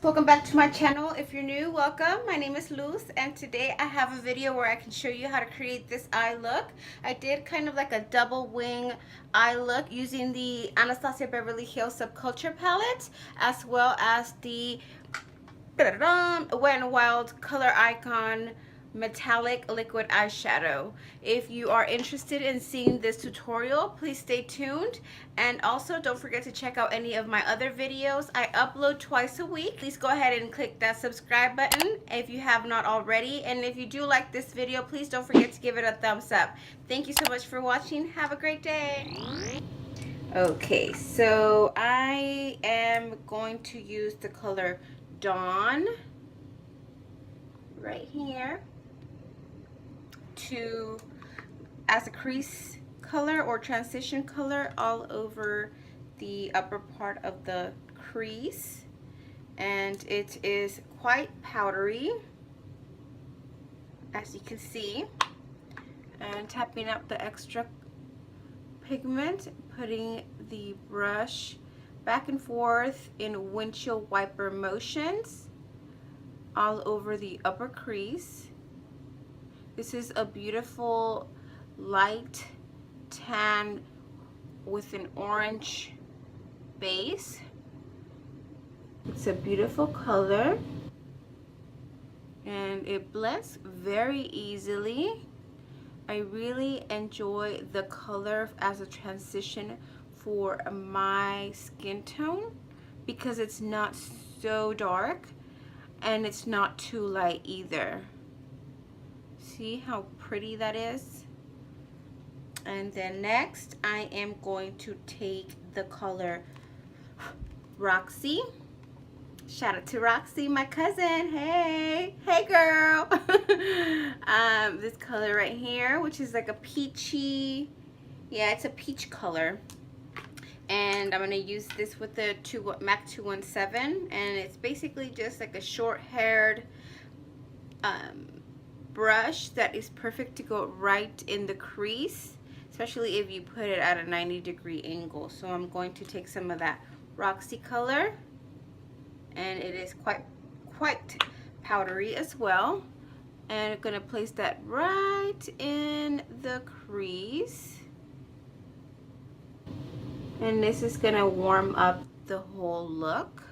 welcome back to my channel. If you're new, welcome. My name is Luz, and today I have a video where I can show you how to create this eye look. I did kind of like a double wing eye look using the Anastasia Beverly Hills Subculture palette, as well as the Wet n Wild Color Icon metallic liquid eyeshadow. If you are interested in seeing this tutorial, please stay tuned, and also don't forget to check out any of my other videos. I upload twice a week. Please go ahead and click that subscribe button if you have not already, and if you do like this video, please don't forget to give it a thumbs up. Thank you so much for watching. Have a great day. Okay, so I am going to use the color Dawn right here as a crease color or transition color all over the upper part of the crease, and it is quite powdery, as you can see. And tapping up the extra pigment, putting the brush back and forth in windshield wiper motions all over the upper crease. This is a beautiful light tan with an orange base. It's a beautiful color and it blends very easily. I really enjoy the color as a transition for my skin tone because it's not so dark and it's not too light either. See how pretty that is? And then next I am going to take the color Roxy. Shout out to Roxy, my cousin. Hey girl. This color right here, which is like a peachy, yeah, it's a peach color, and I'm gonna use this with the MAC 217, and it's basically just like a short-haired brush that is perfect to go right in the crease, especially if you put it at a 90-degree angle. So I'm going to take some of that Roxy color, and it is quite powdery as well, and I'm gonna place that right in the crease, and this is gonna warm up the whole look.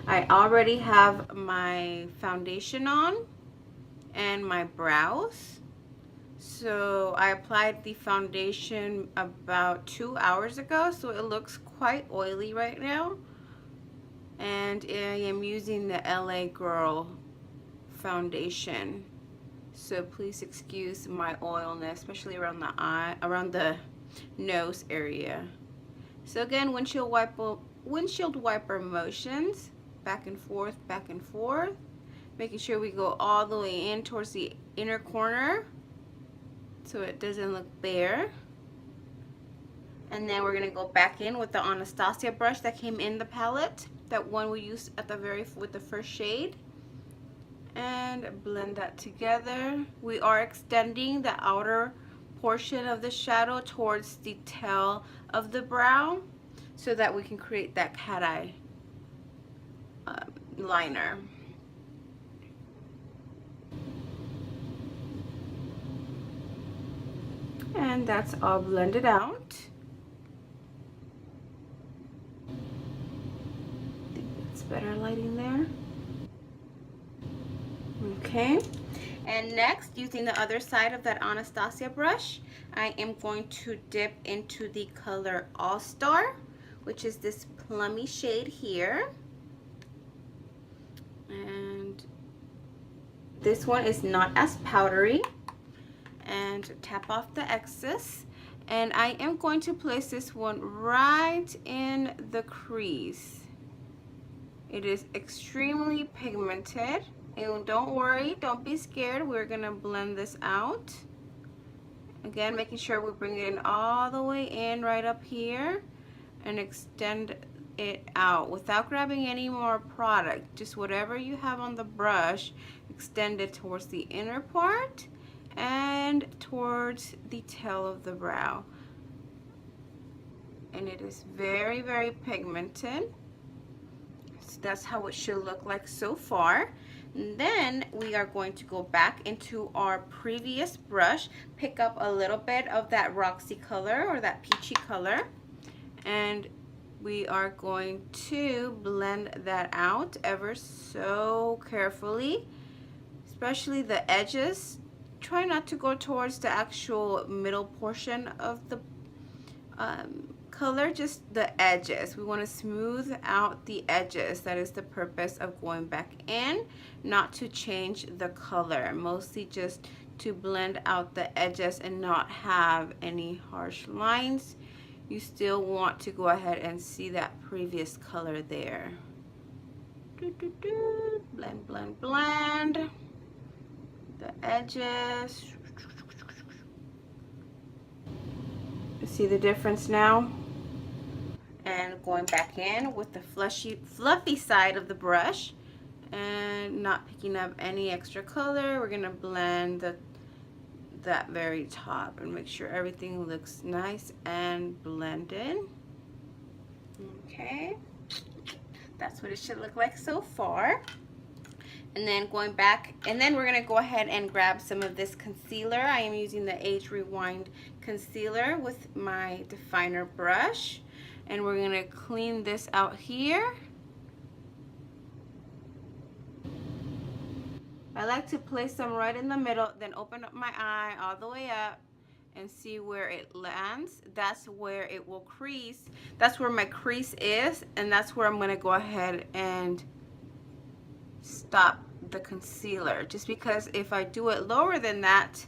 I already have my foundation on and my brows. So I applied the foundation about 2 hours ago, so it looks quite oily right now. And I am using the LA Girl foundation. So please excuse my oiliness, especially around the eye, around the nose area. So again, windshield wiper motions. Back and forth, making sure we go all the way in towards the inner corner so it doesn't look bare. And then we're gonna go back in with the Anastasia brush that came in the palette, that one we used at the with the first shade, and blend that together. We are extending the outer portion of the shadow towards the tail of the brow so that we can create that cat eye liner. And that's all blended out. I think that's better lighting there. Okay, and next, using the other side of that Anastasia brush, I am going to dip into the color All Star, which is this plummy shade here. And this one is not as powdery, and tap off the excess, and I am going to place this one right in the crease. It is extremely pigmented, and don't worry, don't be scared, we're gonna blend this out. Again, making sure we bring it in all the way in right up here and extend it out without grabbing any more product. Just whatever you have on the brush, extend it towards the inner part and towards the tail of the brow. and it is very, very pigmented. So that's how it should look like so far. And then we are going to go back into our previous brush, pick up a little bit of that Roxy color or that peachy color, and we are going to blend that out ever so carefully, especially the edges. Try not to go towards the actual middle portion of the color, just the edges. We want to smooth out the edges. That is the purpose of going back in, not to change the color, mostly just to blend out the edges and not have any harsh lines. You still want to go ahead and see that previous color there. Blend, blend, blend the edges. See the difference now? And going back in with the fluffy side of the brush and not picking up any extra color, we're gonna blend that very top and make sure everything looks nice and blended. Okay, that's what it should look like so far. And then going back, and then we're gonna go ahead and grab some of this concealer. I am using the Age Rewind concealer with my definer brush, and we're gonna clean this out here. I like to place them right in the middle, then open up my eye all the way up and see where it lands. That's where it will crease. That's where my crease is, and that's where I'm gonna go ahead and stop the concealer, just because if I do it lower than that,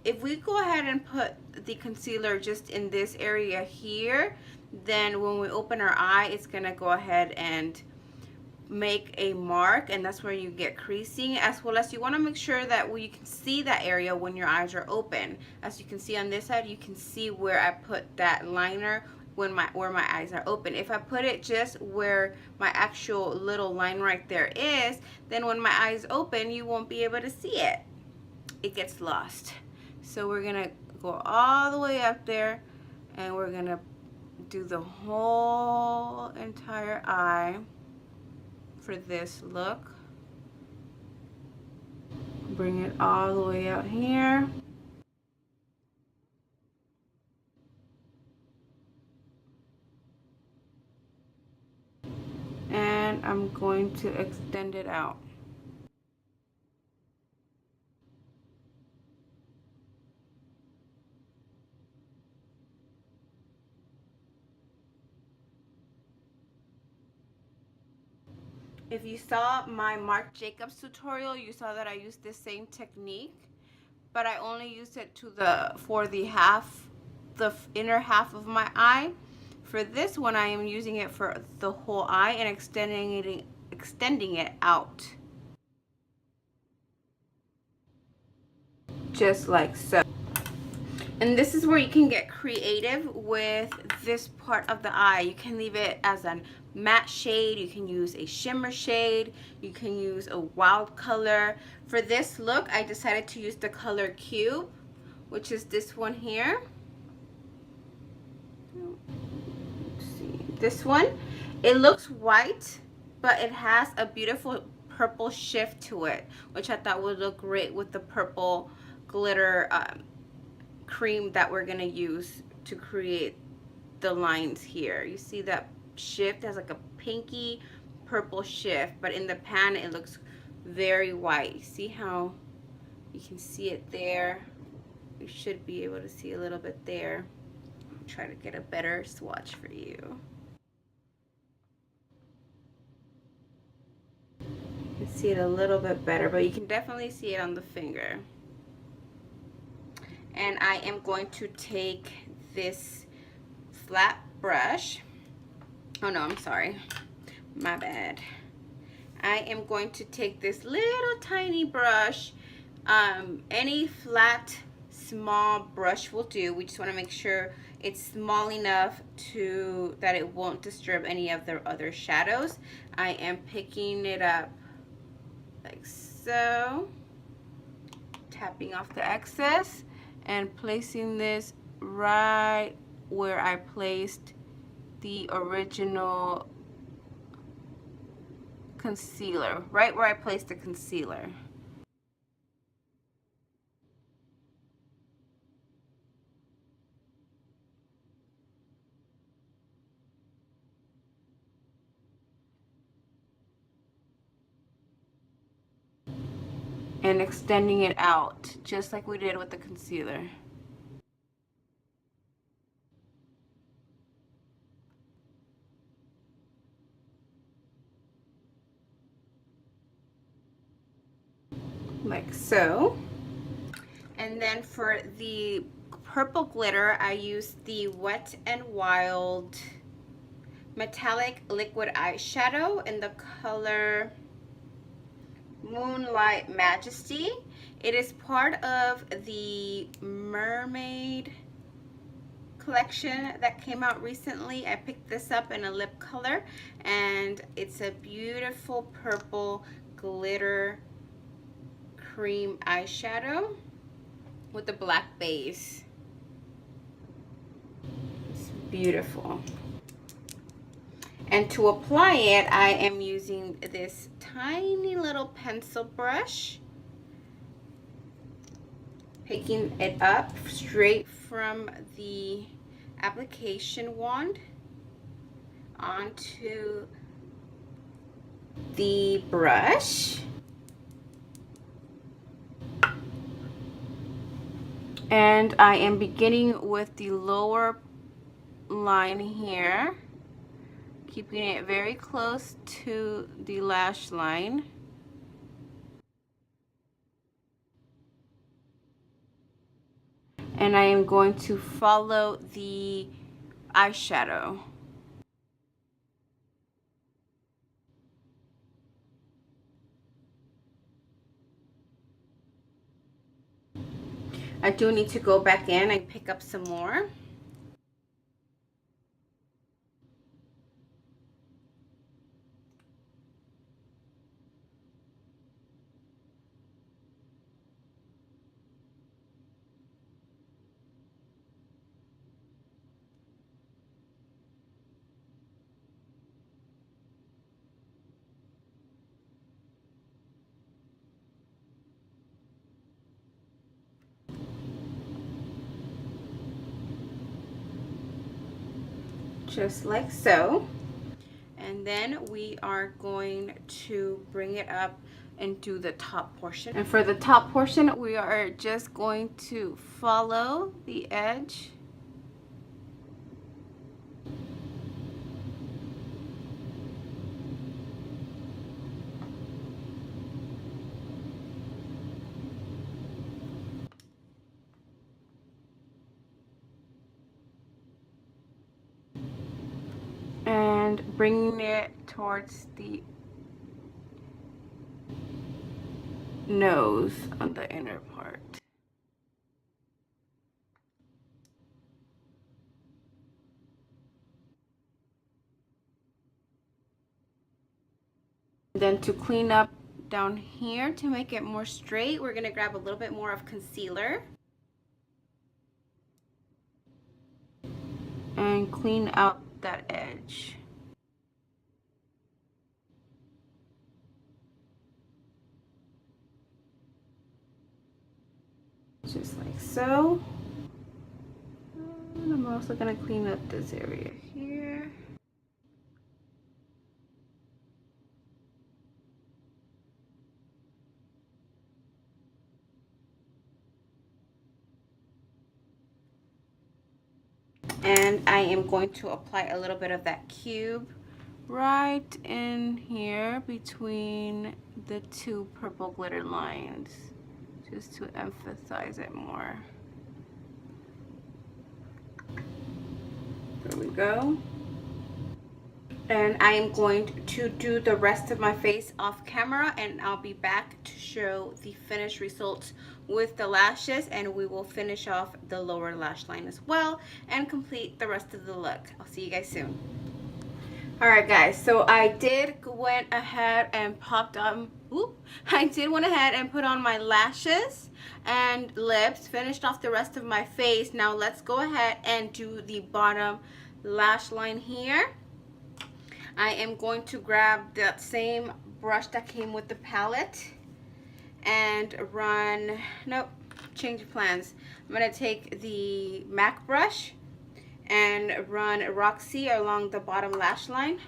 if we go ahead and put the concealer just in this area here, then when we open our eye, it's gonna go ahead and make a mark, and that's where you get creasing. As well as you want to make sure that you can see that area when your eyes are open. As you can see on this side, you can see where I put that liner when where my eyes are open. If I put it just where my actual little line right there is, then when my eyes open, you won't be able to see it. It gets lost. So we're gonna go all the way up there, and we're gonna do the whole entire eye for this look. Bring it all the way out here. And I'm going to extend it out. If you saw my Marc Jacobs tutorial, you saw that I used the same technique, but I only used it for the inner half of my eye. For this one, I am using it for the whole eye and extending it out. Just like so. And this is where you can get creative with this part of the eye. You can leave it as a matte shade, you can use a shimmer shade, you can use a wild color. For this look, I decided to use the color Cube, which is this one here. This one, it looks white, but it has a beautiful purple shift to it, which I thought would look great with the purple glitter cream that we're gonna use to create the lines here. You see that shift has like a pinky purple shift, but in the pan it looks very white. You see how you can see it there? You should be able to see a little bit there. I'll try to get a better swatch for you. You can see it a little bit better, but you can definitely see it on the finger. And I am going to take this flat brush. Oh no, I'm sorry. My bad. I am going to take this little tiny brush. Any flat, small brush will do. We just want to make sure it's small enough that it won't disturb any of the other shadows. I am picking it up like so, tapping off the excess and placing this right where I placed the original concealer, right where I placed the concealer. And extending it out, just like we did with the concealer. Like so. And then for the purple glitter, I used the Wet n Wild metallic liquid eyeshadow in the color Moonlight Majesty. It is part of the Mermaid collection that came out recently. I picked this up in a lip color, and it's a beautiful purple glitter cream eyeshadow with a black base. It's beautiful. And to apply it, I am using this tiny little pencil brush, picking it up straight from the application wand onto the brush. And I am beginning with the lower line here, keeping it very close to the lash line. And I am going to follow the eyeshadow. I do need to go back in and pick up some more. Just like so. And then we are going to bring it up and do the top portion. And for the top portion, we are just going to follow the edge. And bringing it towards the nose on the inner part. Then to clean up down here, to make it more straight, we're gonna grab a little bit more of concealer and clean out that edge. Just like so. And I'm also gonna clean up this area here. And I am going to apply a little bit of that cube right in here between the two purple glitter lines, just to emphasize it more. There we go. And I am going to do the rest of my face off camera, and I'll be back to show the finished results with the lashes, and we will finish off the lower lash line as well and complete the rest of the look. I'll see you guys soon. Alright guys, so I went ahead and put on my lashes and lips, finished off the rest of my face. Now let's go ahead and do the bottom lash line here. I am going to grab that same brush that came with the palette and run, nope, change of plans. I'm gonna take the MAC brush and run Roxy along the bottom lash line.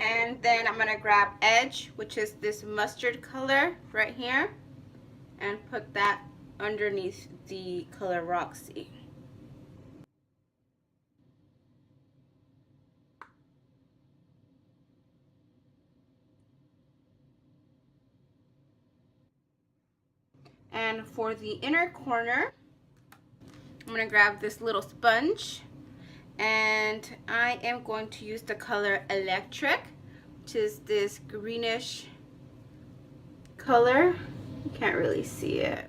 And then I'm gonna grab Edge, which is this mustard color right here, and put that underneath the color Roxy. And for the inner corner, I'm gonna grab this little sponge, and I am going to use the color Electric, which is this greenish color. You can't really see it.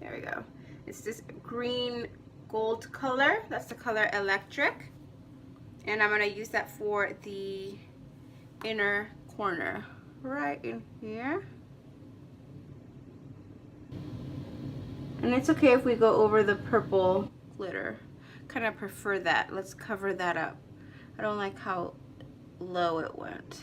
There we go. It's this green gold color. That's the color Electric. And I'm gonna use that for the inner corner, right in here. And it's okay if we go over the purple glitter. Kind of prefer that. Let's cover that up. I don't like how low it went.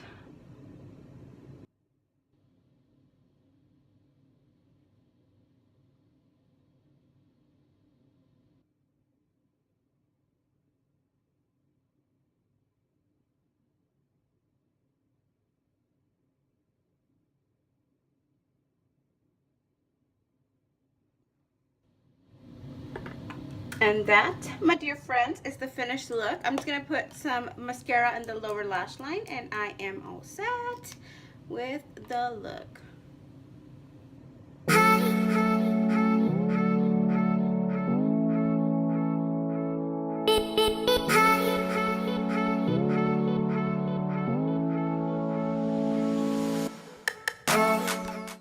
And that, my dear friends, is the finished look. I'm just gonna put some mascara in the lower lash line and I am all set with the look.